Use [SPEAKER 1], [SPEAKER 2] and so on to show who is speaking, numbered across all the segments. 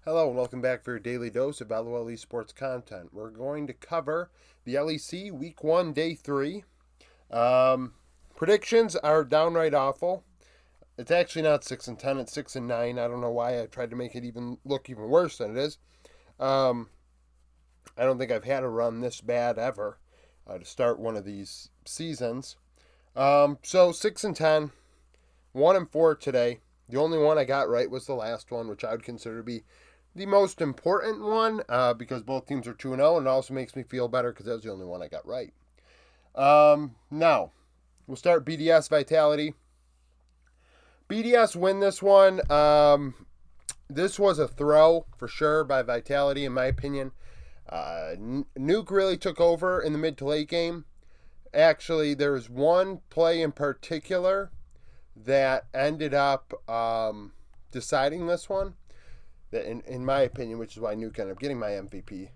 [SPEAKER 1] Hello and welcome back for your daily dose of LOL Esports content. We're going to cover the LEC Week 1, Day 3. Um, Predictions are downright awful. It's actually not 6 and 10, it's 6 and 9. I don't know why I tried to make it look even worse than it is. Um, I don't think I've had a run this bad ever to start one of these seasons. So 6 and 10, 1 and 4 today. The only one I got right was the last one, which I would consider to be the most important one because both teams are 2 0, and it also makes me feel better because that was the only one I got right. Now, we'll start BDS Vitality. BDS win this one. This was a throw for sure by Vitality, in my opinion. Nuke really took over in the mid to late game. Actually, there was one play in particular that ended up deciding this one. That, in my opinion, which is why Nuke ended up getting my MVP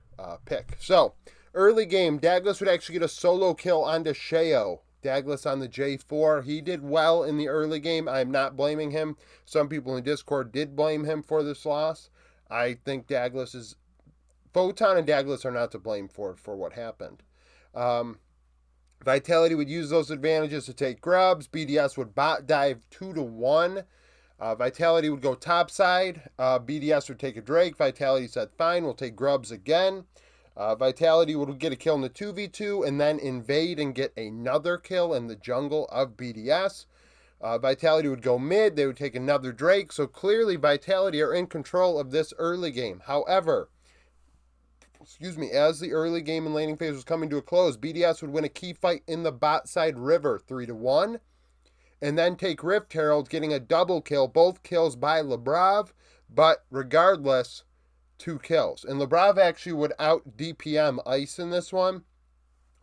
[SPEAKER 1] pick. So, early game, Douglas would actually get a solo kill onto Sheo. Douglas on the J4. He did well in the early game. I'm not blaming him. Some people in Discord did blame him for this loss. I think Douglas is... Photon and Douglas are not to blame for what happened. Vitality would use those advantages to take grubs. BDS would bot dive 2-1. Vitality would go topside. BDS would take a Drake. Vitality said, fine, we'll take grubs again. Vitality would get a kill in the 2v2 and then invade and get another kill in the jungle of BDS. Vitality would go mid. They would take another Drake. So clearly Vitality are in control of this early game. However, as the early game and laning phase was coming to a close, BDS would win a key fight in the bot side river 3-1. And then take Rift Herald, getting a double kill, both kills by Lebrav, but regardless, 2 kills. And Lebrav actually would out DPM Ice in this one,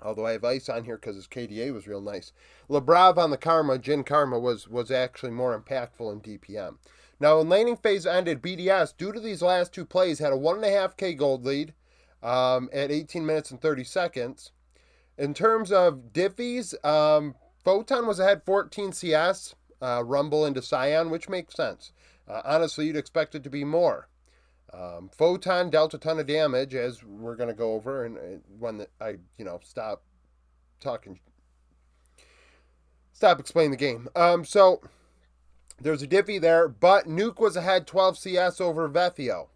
[SPEAKER 1] although I have Ice on here because his KDA was real nice. Lebrav on the Karma, Jin Karma, was actually more impactful in DPM. Now, when laning phase ended, BDS, due to these last 2 plays, had a 1.5k gold lead at 18 minutes and 30 seconds. In terms of diffies, Photon was ahead 14 CS, Rumble into Scion, which makes sense. Honestly, you'd expect it to be more. Photon dealt a ton of damage, as we're going to go over, and when I stop explaining the game. So there's a diffy there, but Nuke was ahead 12 CS over Vethio.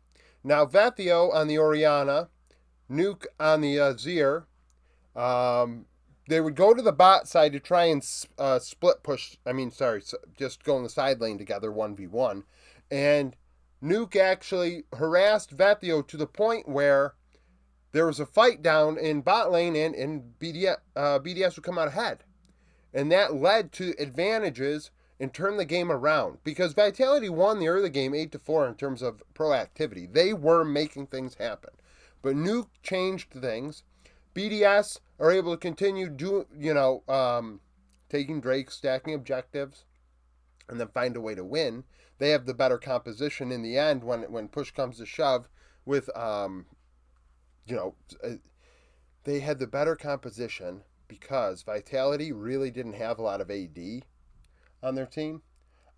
[SPEAKER 1] Now Vethio on the Orianna, Nuke on the Zir. They would go to the bot side to try and split push. Just go in the side lane together 1v1. And Nuke actually harassed Vethio to the point where there was a fight down in bot lane and BDS would come out ahead. And that led to advantages and turned the game around. Because Vitality won the early game 8-4 in terms of proactivity. They were making things happen. But Nuke changed things. BDS are able to continue taking Drake, stacking objectives, and then find a way to win. They have the better composition in the end when push comes to shove. They had the better composition because Vitality really didn't have a lot of AD on their team.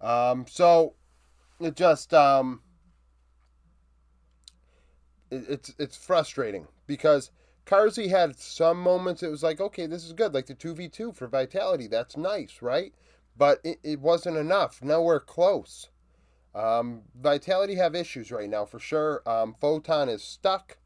[SPEAKER 1] So it just it's frustrating because Carzzy had some moments it was like, okay, this is good, like the 2v2 for Vitality. That's nice, right? But it wasn't enough. Nowhere close. Vitality have issues right now, for sure. Photon is stuck.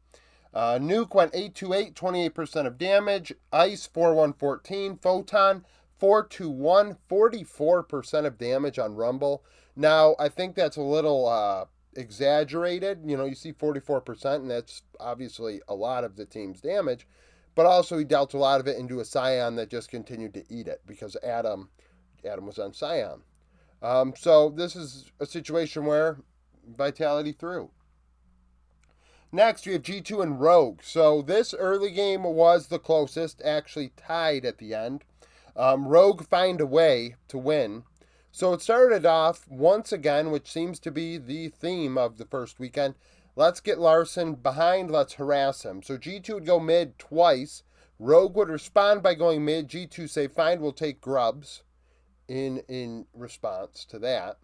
[SPEAKER 1] Nuke went 8-8, 28% of damage. Ice, 4-1-14. Photon, 4-1, 44% of damage on Rumble. Now, I think that's a little... exaggerated. You see 44%, and that's obviously a lot of the team's damage, but also he dealt a lot of it into a Scion that just continued to eat it because Adam was on Scion. So this is a situation where Vitality threw. Next, we have G2 and Rogue. So this early game was the closest, actually tied at the end. Rogue find a way to win. So it started off once again, which seems to be the theme of the first weekend. Let's get Larson behind, let's harass him. So G2 would go mid twice. Rogue would respond by going mid. G2 say, fine, we'll take grubs in response to that.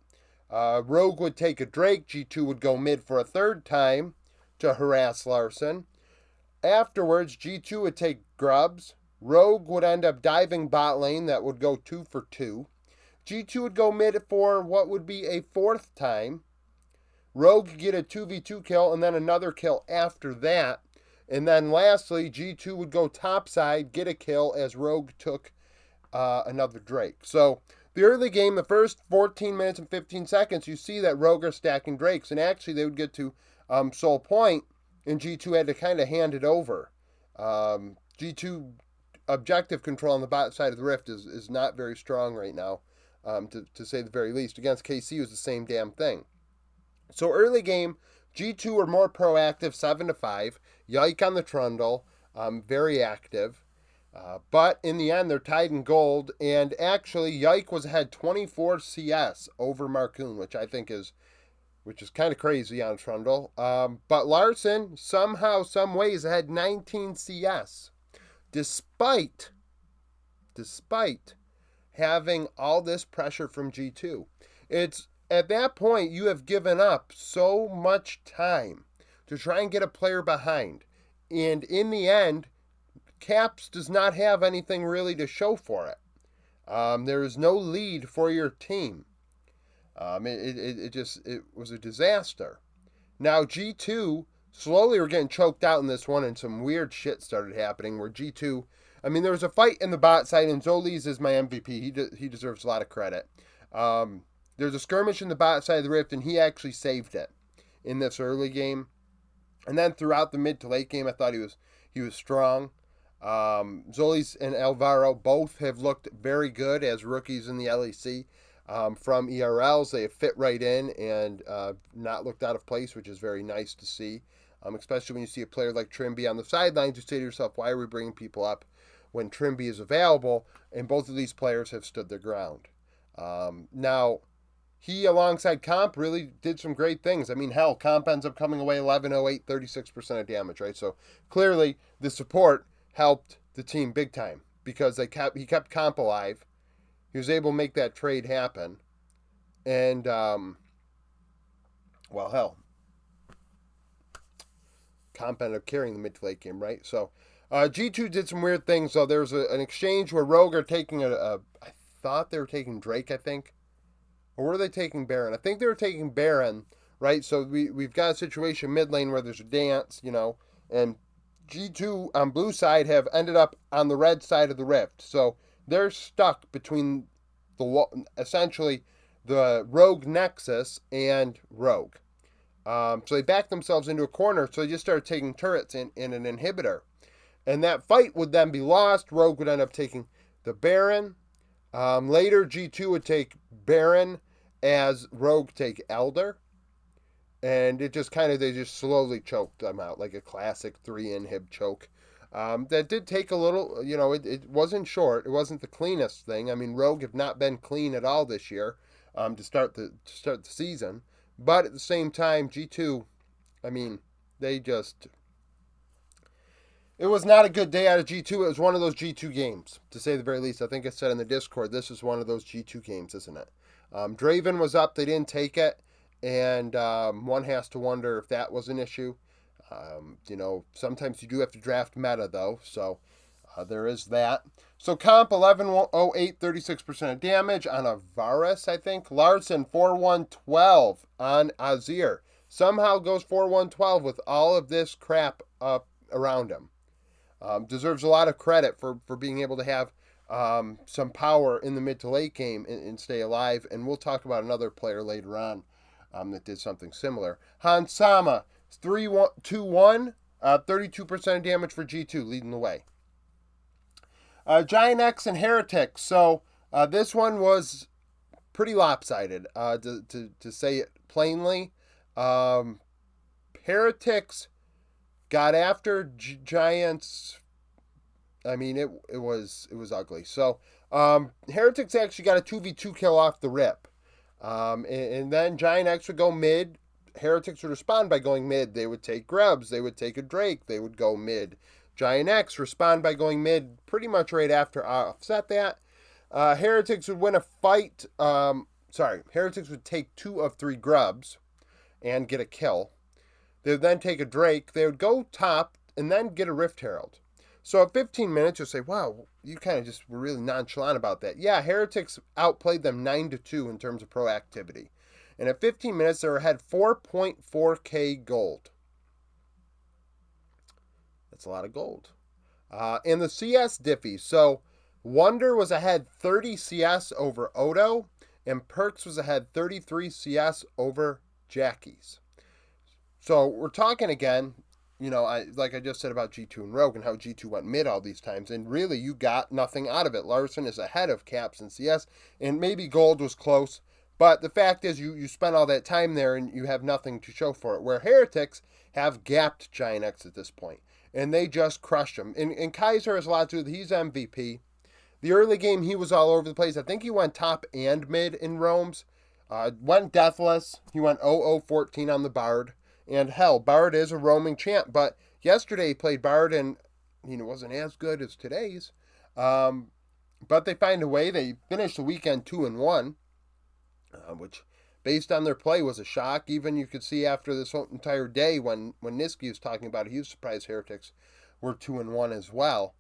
[SPEAKER 1] Rogue would take a Drake. G2 would go mid for a third time to harass Larson. Afterwards, G2 would take Grubs. Rogue would end up diving bot lane. That would go 2 for 2. G2 would go mid for what would be a fourth time. Rogue could get a 2v2 kill and then another kill after that. And then lastly, G2 would go topside, get a kill as Rogue took another Drake. So the early game, the first 14 minutes and 15 seconds, you see that Rogue are stacking Drakes. And actually they would get to Soul Point, and G2 had to kind of hand it over. G2 objective control on the bot side of the Rift is not very strong right now, to say the very least. Against KC was the same damn thing. So early game, G2 were more proactive, 7-5. Yike on the Trundle, very active. But in the end, they're tied in gold. And actually, Yike was ahead 24 CS over Marcoon, which I think is kind of crazy on Trundle. But Larson, somehow, some ways, ahead 19 CS. Despite having all this pressure from G2. It's at that point, you have given up so much time to try and get a player behind. And in the end, Caps does not have anything really to show for it. There is no lead for your team. It was a disaster. Now, G2 slowly were getting choked out in this one, and some weird shit started happening where G2... there was a fight in the bot side, and Zoliz is my MVP. He deserves a lot of credit. There's a skirmish in the bot side of the Rift, and he actually saved it in this early game. And then throughout the mid to late game, I thought he was strong. Zoliz and Alvaro both have looked very good as rookies in the LEC. From ERLs, they have fit right in and not looked out of place, which is very nice to see. Especially when you see a player like Trimby on the sidelines, you say to yourself, why are we bringing people up when Trimby is available? And both of these players have stood their ground. Now, he, alongside Comp, really did some great things. Hell, Comp ends up coming away 11-08, 36% of damage, right? So clearly, the support helped the team big time because he kept Comp alive. He was able to make that trade happen. And, hell, Comp ended up carrying the mid to late game, right? So, G2 did some weird things. So, there was an exchange where Rogue are taking I thought they were taking Drake, I think. Or were they taking Baron? I think they were taking Baron, right? So, we've got a situation mid lane where there's a dance, and G2 on blue side have ended up on the red side of the Rift. So, they're stuck between essentially the Rogue Nexus and Rogue. So they backed themselves into a corner, so they just started taking turrets in an inhibitor. And that fight would then be lost. Rogue would end up taking the Baron. Later, G2 would take Baron as Rogue take Elder. And it just they just slowly choked them out, like a classic 3-inhib choke. That did take a little, it wasn't short. It wasn't the cleanest thing. Rogue have not been clean at all this year to start the season. But at the same time, G2, it was not a good day out of G2. It was one of those G2 games, to say the very least. I think I said in the Discord, this is one of those G2 games, isn't it? Draven was up. They didn't take it. And one has to wonder if that was an issue. Sometimes you do have to draft meta, though, so there is that. So Comp 11-08, 36% of damage on a Varus, I think. Larson 4-1-12 on Azir. Somehow goes 4-1-12 with all of this crap up around him. Deserves a lot of credit for being able to have some power in the mid to late game and stay alive. And we'll talk about another player later on that did something similar. Hansama 3-2-1, 32% of damage for G2, leading the way. GiantX and Heretics. So this one was pretty lopsided, to say it plainly. Heretics got after Giants. It was ugly. So Heretics actually got a 2v2 kill off the rip. And then GiantX would go mid. Heretics would respond by going mid. They would take Grubs. They would take a Drake. They would go mid. GiantX respond by going mid pretty much right after offset that. Heretics would win a fight Heretics would take 2 of 3 grubs and get a kill. They would then take a Drake. They would go top and then get a Rift Herald. So at 15 minutes, you'll say, wow, you kind of just were really nonchalant about that. Yeah, Heretics outplayed them 9-2 in terms of proactivity. And at 15 minutes, they were ahead 4.4k gold. That's a lot of gold. And the CS diffy. So Wonder was ahead 30 CS over Odo, and Perks was ahead 33 CS over Jackies. So we're talking again, like I just said about G2 and Rogue and how G2 went mid all these times, and really you got nothing out of it. Larson is ahead of Caps and CS, and maybe Gold was close, but the fact is you spent all that time there and you have nothing to show for it, where Heretics have gapped GiantX at this point, and they just crushed them. And Kaiser has a lot to do with it. He's MVP. The early game, he was all over the place. I think he went top and mid in roams. Went deathless. He went 0-0-14 on the Bard. And hell, Bard is a roaming champ. But yesterday he played Bard and wasn't as good as today's. But they find a way. They finished the weekend 2-1, which based on their play was a shock. Even you could see after this whole entire day when Niski was talking about it, he was surprised Heretics were 2-1 as well.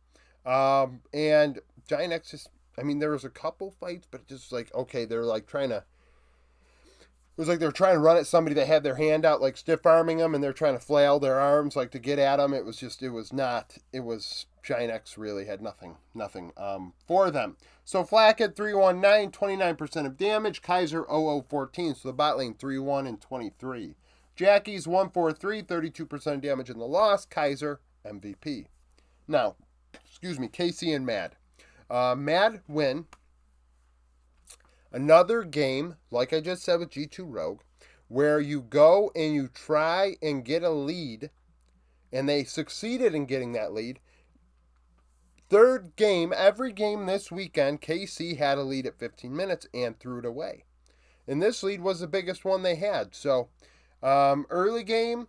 [SPEAKER 1] And GiantX just, there was a couple fights, but just like, okay, they're like trying to, it was like they're trying to run at somebody that had their hand out, like stiff arming them, and they're trying to flail their arms like to get at them. It was GiantX really had nothing for them. So Flak at 319, 29% of damage, Kaiser 0-0-14, so the bot lane 3-1 and 23. Jackie's 1-4-3, 32% of damage in the loss, Kaiser MVP. Now, KC and Mad. Mad win. Another game, like I just said with G2 Rogue, where you go and you try and get a lead, and they succeeded in getting that lead. Third game, every game this weekend, KC had a lead at 15 minutes and threw it away. And this lead was the biggest one they had. So, early game,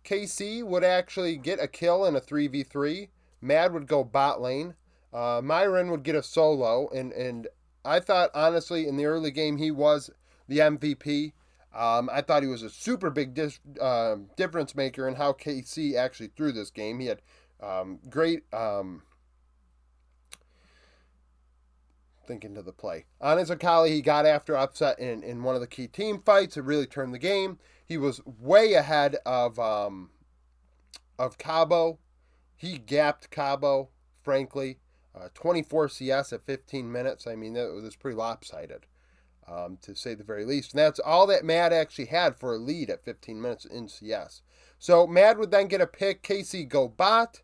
[SPEAKER 1] KC would actually get a kill in a 3v3. Mad would go bot lane. Myron would get a solo, and I thought, honestly, in the early game, he was the MVP. I thought he was a super big difference maker in how KC actually threw this game. He had great thinking to the play. On his Akali, he got after upset in one of the key team fights. It really turned the game. He was way ahead of Cabo. He gapped Cabo, frankly. 24 CS at 15 minutes. That was pretty lopsided, to say the very least. And that's all that Mad actually had for a lead at 15 minutes in CS. So Mad would then get a pick. KC go bot.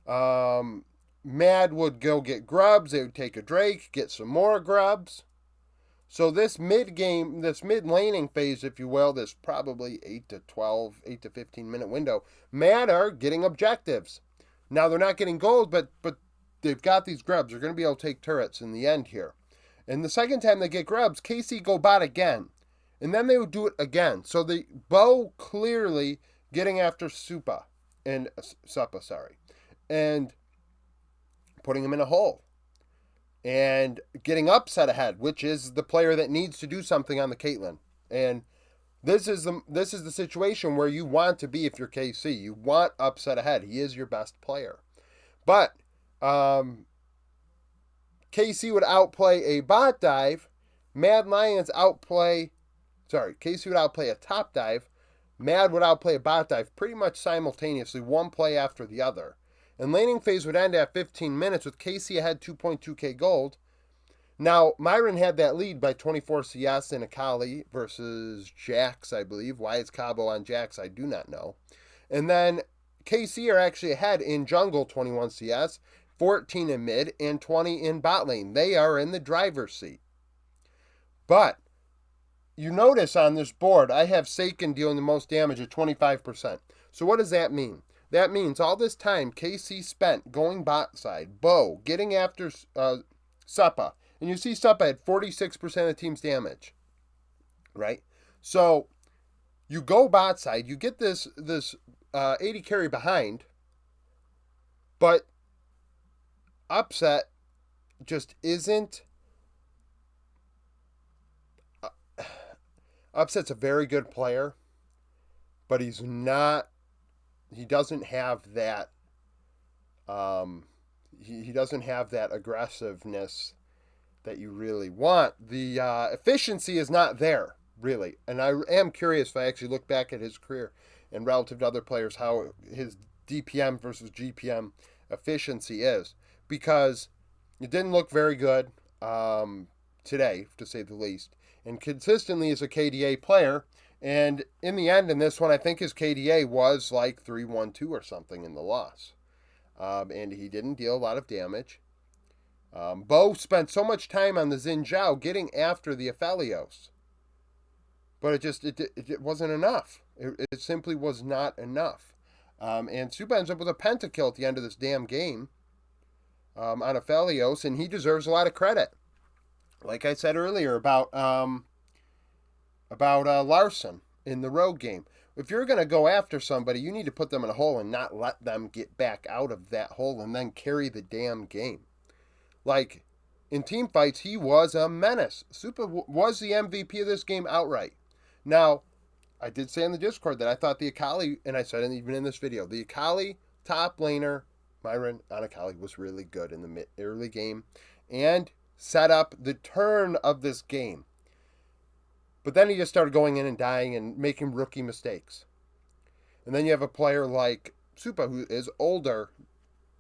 [SPEAKER 1] Mad would go get grubs. They would take a Drake, get some more grubs. So this mid-game, this mid-laning phase, if you will, this probably 8 to 15 minute window, Mad are getting objectives. Now they're not getting gold, but they've got these grubs. They're going to be able to take turrets in the end here. And the second time they get grubs, KC go bot again. And then they would do it again. So the Bo clearly getting after Suppa, and putting him in a hole. And getting upset ahead, which is the player that needs to do something on the Caitlyn. And this is the situation where you want to be if you're KC. You want upset ahead. He is your best player. But KC would outplay a bot dive. Mad Lions KC would outplay a top dive. Mad would outplay a bot dive pretty much simultaneously, one play after the other. And laning phase would end at 15 minutes with KC ahead 2.2k gold. Now, Myron had that lead by 24 CS in Akali versus Jax, I believe. Why is Cabo on Jax? I do not know. And then KC are actually ahead in jungle 21 CS, 14 in mid, and 20 in bot lane. They are in the driver's seat. But you notice on this board, I have Seiken dealing the most damage at 25%. So what does that mean? That means all this time KC spent going bot side, Bo, getting after Suppa. And you see Suppa had 46% of the team's damage. Right? So you go bot side, you get this 80 carry behind, but upset just isn't Upset's a very good player, but he's not. He doesn't have that. He doesn't have that aggressiveness that you really want. The efficiency is not there, really. And I am curious if I actually look back at his career and relative to other players, how his DPM versus GPM efficiency is. Because it didn't look very good today, to say the least. And consistently as a KDA player. And in the end, in this one, I think his KDA was like 3-1-2 or something in the loss. And he didn't deal a lot of damage. Bo spent so much time on the Xin Zhao getting after the Aphelios. But it wasn't enough. It simply was not enough. And Supa ends up with a pentakill at the end of this damn game on Aphelios, and he deserves a lot of credit. Like I said earlier about Larson in the road game. If you're going to go after somebody, you need to put them in a hole and not let them get back out of that hole and then carry the damn game. Like, in team fights, he was a menace. Supa was the MVP of this game outright. Now, I did say in the Discord that I thought the Akali, and I said even in this video, the Akali top laner, Myron on Akali, was really good in the early game and set up the turn of this game. But then he just started going in and dying and making rookie mistakes. And then you have a player like Supa who is older,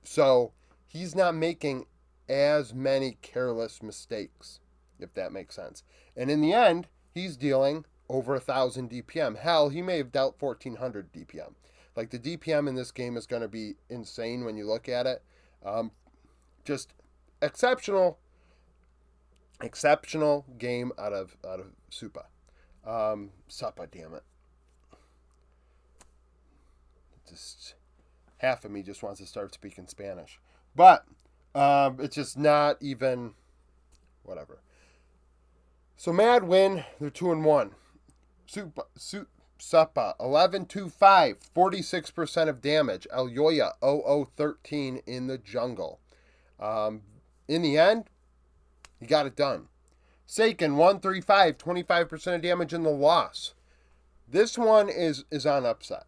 [SPEAKER 1] so he's not making as many careless mistakes, if that makes sense. And in the end, he's dealing over 1,000 DPM. Hell, he may have dealt 1,400 DPM. Like, the DPM in this game is going to be insane when you look at it. Just exceptional game out of Supa. Supa, damn it. Just half of me just wants to start speaking Spanish. But it's just not even whatever. So Mad win, they're 2-1. Supa 11-2-5, 46% of damage. Elyoya 0-0-13 in the jungle. In the end, he got it done. Seiken 1-3-5, 25% of damage in the loss. This one is on upset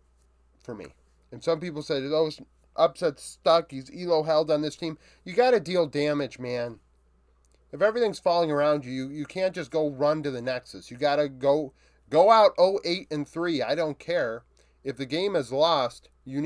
[SPEAKER 1] for me. And some people said, oh, upset's stuck. He's elo held on this team. You got to deal damage, man. If everything's falling around you, you can't just go run to the Nexus. You got to go out 0-8-3. I don't care. If the game is lost, you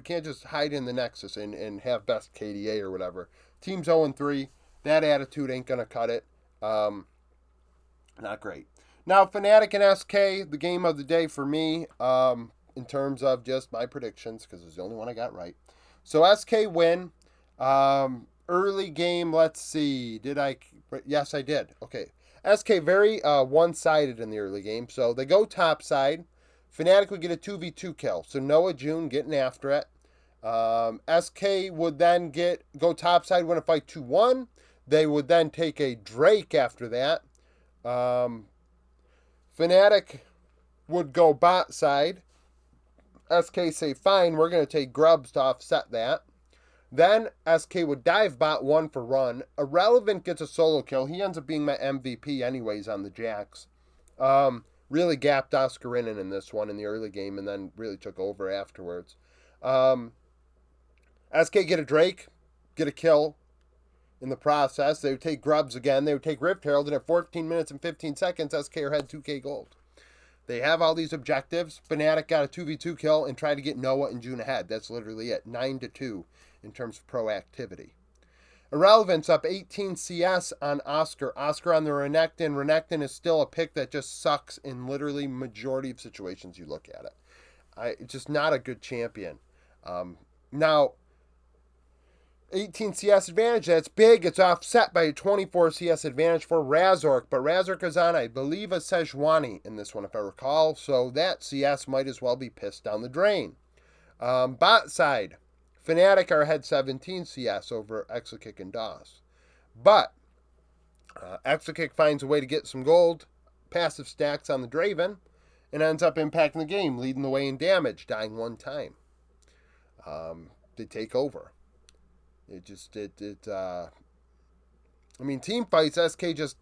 [SPEAKER 1] can't just hide in the Nexus and have best KDA or whatever. Team's 0-3. That attitude ain't going to cut it. Not great. Now, Fnatic and SK, the game of the day for me, in terms of just my predictions, because it's the only one I got right. So, SK win. Early game, let's see. Yes, I did. Okay. SK very one-sided in the early game. So, they go top side. Fnatic would get a 2v2 kill. So, Noah June getting after it. SK would then go top side, win a fight 2-1. They would then take a Drake after that. Fnatic would go bot side. SK say, fine, we're going to take Grubs to offset that. Then SK would dive bot 1 for run. Irrelevant gets a solo kill. He ends up being my MVP anyways on the Jax. Really gapped Oscarinin in this one in the early game and then really took over afterwards. SK get a Drake, get a kill. In the process, they would take Grubs again. They would take Rift Herald, and at 14 minutes and 15 seconds, SK had 2k gold. They have all these objectives. Fnatic got a 2v2 kill and tried to get Noah and June ahead. That's literally it. 9-2 in terms of proactivity. Irrelevance up 18 CS on Oscar. Oscar on the Renekton. Renekton is still a pick that just sucks in literally majority of situations you look at it. It's just not a good champion. Now, 18 CS advantage, that's big. It's offset by a 24 CS advantage for Razork. But Razork is on, I believe, a Sejuani in this one, if I recall. So that CS might as well be pissed down the drain. Bot side, Fnatic are ahead 17 CS over Exokick and DOS. But Exokick finds a way to get some gold, passive stacks on the Draven, and ends up impacting the game, leading the way in damage, dying one time. They take over. I mean, team fights, SK just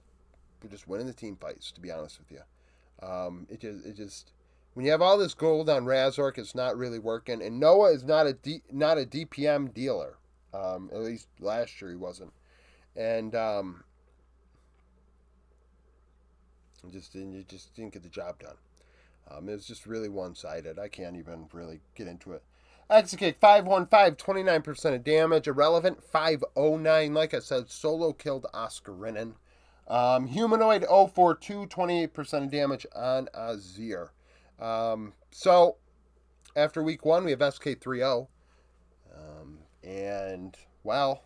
[SPEAKER 1] winning the team fights, to be honest with you. It just when you have all this gold on Razork, it's not really working. And Noah is not a DPM dealer. At least last year he wasn't. And you just didn't get the job done. It was just really one-sided. I can't even really get into it. Execute 515, 29% of damage. Irrelevant 509. Like I said, solo killed Oscar Rinnan. Humanoid 042, 28% of damage on Azir. So after week 1, we have SK30. And well,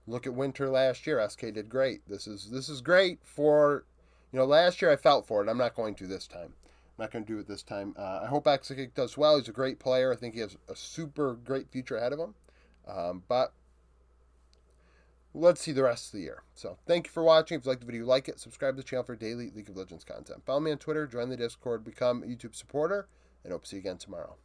[SPEAKER 1] look at Winter last year. SK did great. This is great for, last year I felt for it. I'm not going to this time. I'm not going to do it this time. I hope Exekick does well. He's a great player. I think he has a super great future ahead of him. But let's see the rest of the year. So thank you for watching. If you liked the video, like it. Subscribe to the channel for daily League of Legends content. Follow me on Twitter. Join the Discord. Become a YouTube supporter. And hope to see you again tomorrow.